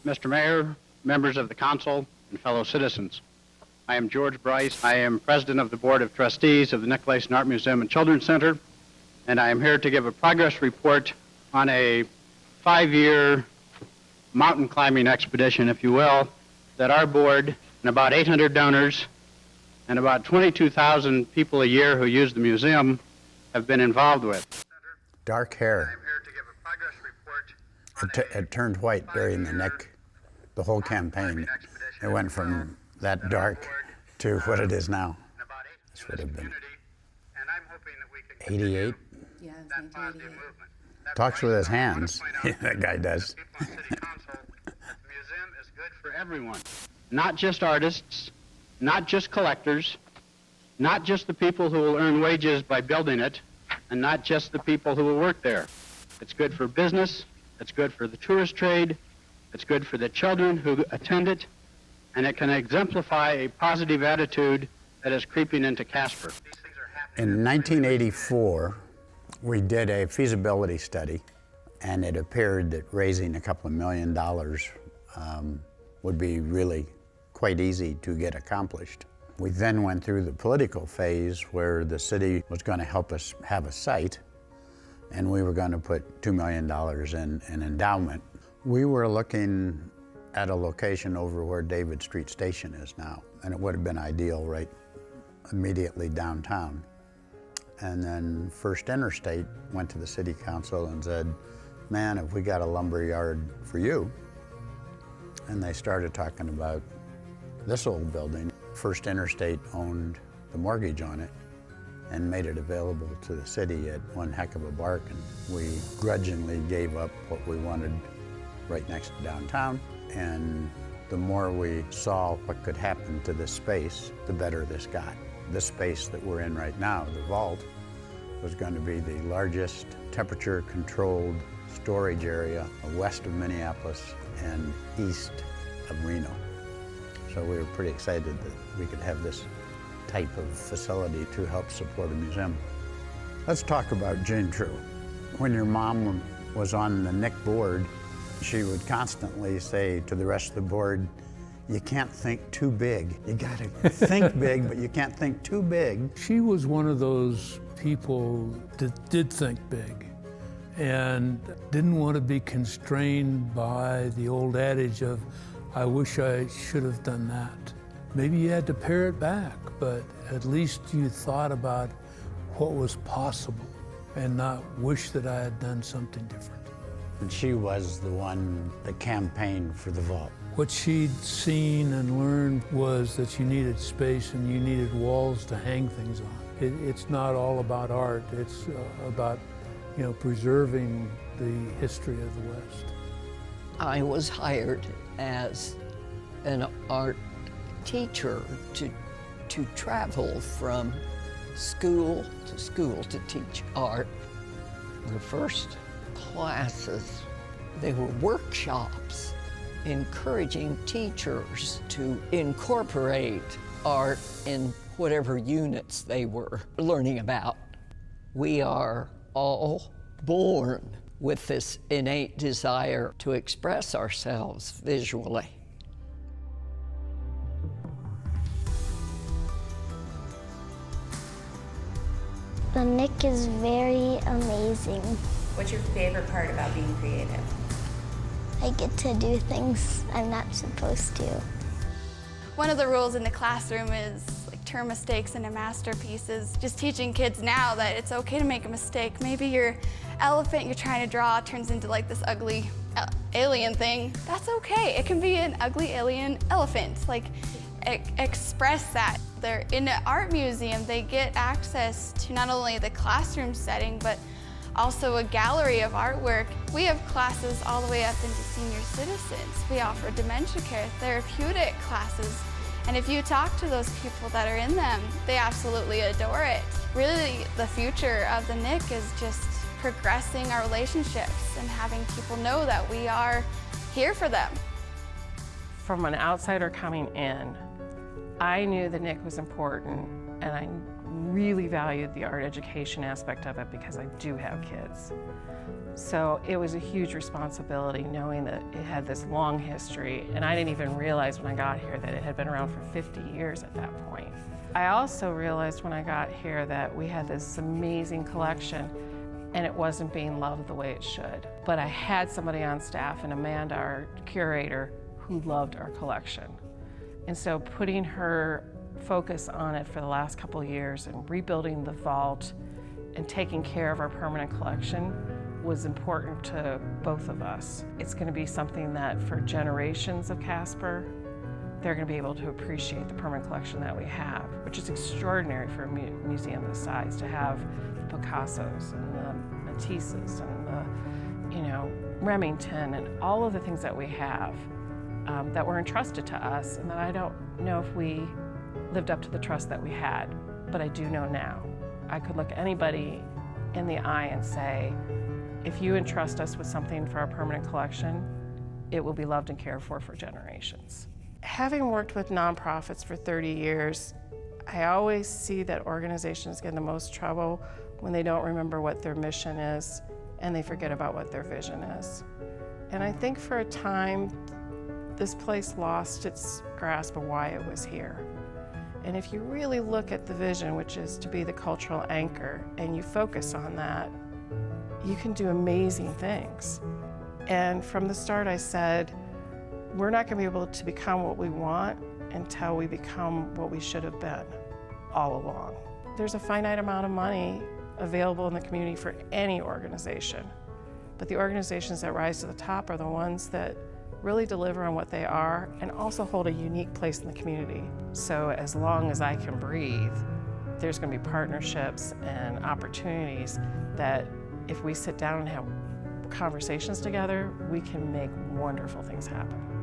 Mr. Mayor, members of the council, and fellow citizens. I am George Bryce. I am president of the Board of Trustees of the Nicolaysen Art Museum and Children's Center, and I am here to give a progress report on a 5-year mountain climbing expedition, if you will, that our board and about 800 donors and about 22,000 people a year who use the museum have been involved with. Dark hair. I'm here to give a progress report. It turned white during the neck, the whole campaign. It went from that dark to what it is now. This would have been 88. Yeah, it's 1988. Talks with his hands. That guy does. The museum is good for everyone, not just artists, not just collectors, not just the people who will earn wages by building it, and not just the people who will work there. It's good for business, it's good for the tourist trade, it's good for the children who attend it, and it can exemplify a positive attitude that is creeping into Casper. In 1984, we did a feasibility study, and it appeared that raising a couple of $1 million would be really quite easy to get accomplished. We then went through the political phase where the city was going to help us have a site, and we were going to put $2 million in an endowment. We were looking at a location over where David Street Station is now, and it would have been ideal right immediately downtown. And then First Interstate went to the city council and said, man, if we got a lumber yard for you. And they started talking about this old building. First Interstate owned the mortgage on it and made it available to the city at one heck of a bargain. We grudgingly gave up what we wanted right next to downtown, and the more we saw what could happen to this space, the better this got. This space that we're in right now, the vault, was going to be the largest temperature-controlled storage area west of Minneapolis and east of Reno. So we were pretty excited that we could have this type of facility to help support a museum. Let's talk about Jane True. When your mom was on the NIC board, she would constantly say to the rest of the board, you can't think too big. You gotta think big, but you can't think too big. She was one of those people that did think big and didn't want to be constrained by the old adage of, I wish I should have done that. Maybe you had to pare it back, but at least you thought about what was possible and not wish that I had done something different. And she was the one that campaigned for the vault. What she'd seen and learned was that you needed space and you needed walls to hang things on. It's not all about art, it's about preserving the history of the West. I was hired as an art teacher to travel from school to teach art. The first classes, they were workshops encouraging teachers to incorporate art in whatever units they were learning about. We are all born with this innate desire to express ourselves visually. The NIC is very amazing. What's your favorite part about being creative? I get to do things I'm not supposed to. One of the rules in the classroom is turn mistakes into masterpieces. Just teaching kids now that it's okay to make a mistake. Maybe your elephant you're trying to draw turns into this ugly alien thing. That's okay. It can be an ugly alien elephant. Express that. They're in an art museum. They get access to not only the classroom setting, but also a gallery of artwork. We have classes all the way up into senior citizens. We offer dementia care, therapeutic classes. And if you talk to those people that are in them, they absolutely adore it. Really, the future of the NIC is just progressing our relationships and having people know that we are here for them. From an outsider coming in, I knew the NIC was important, and I really valued the art education aspect of it because I do have kids. So it was a huge responsibility knowing that it had this long history, and I didn't even realize when I got here that it had been around for 50 years at that point. I also realized when I got here that we had this amazing collection and it wasn't being loved the way it should. But I had somebody on staff, and Amanda, our curator, who loved our collection. And so putting her focus on it for the last couple of years and rebuilding the vault and taking care of our permanent collection was important to both of us. It's going to be something that for generations of Casper, they're going to be able to appreciate the permanent collection that we have, which is extraordinary for a museum this size, to have the Picassos and the Matisses and the, Remington and all of the things that we have that were entrusted to us, and that I don't know if we lived up to the trust that we had, but I do know now. I could look anybody in the eye and say, if you entrust us with something for our permanent collection, it will be loved and cared for generations. Having worked with nonprofits for 30 years, I always see that organizations get in the most trouble when they don't remember what their mission is and they forget about what their vision is. And I think for a time, this place lost its grasp of why it was here. And if you really look at the vision, which is to be the cultural anchor, and you focus on that, you can do amazing things. And from the start I said, we're not going to be able to become what we want until we become what we should have been all along. There's a finite amount of money available in the community for any organization, but the organizations that rise to the top are the ones that really deliver on what they are and also hold a unique place in the community. So as long as I can breathe, there's going to be partnerships and opportunities that if we sit down and have conversations together, we can make wonderful things happen.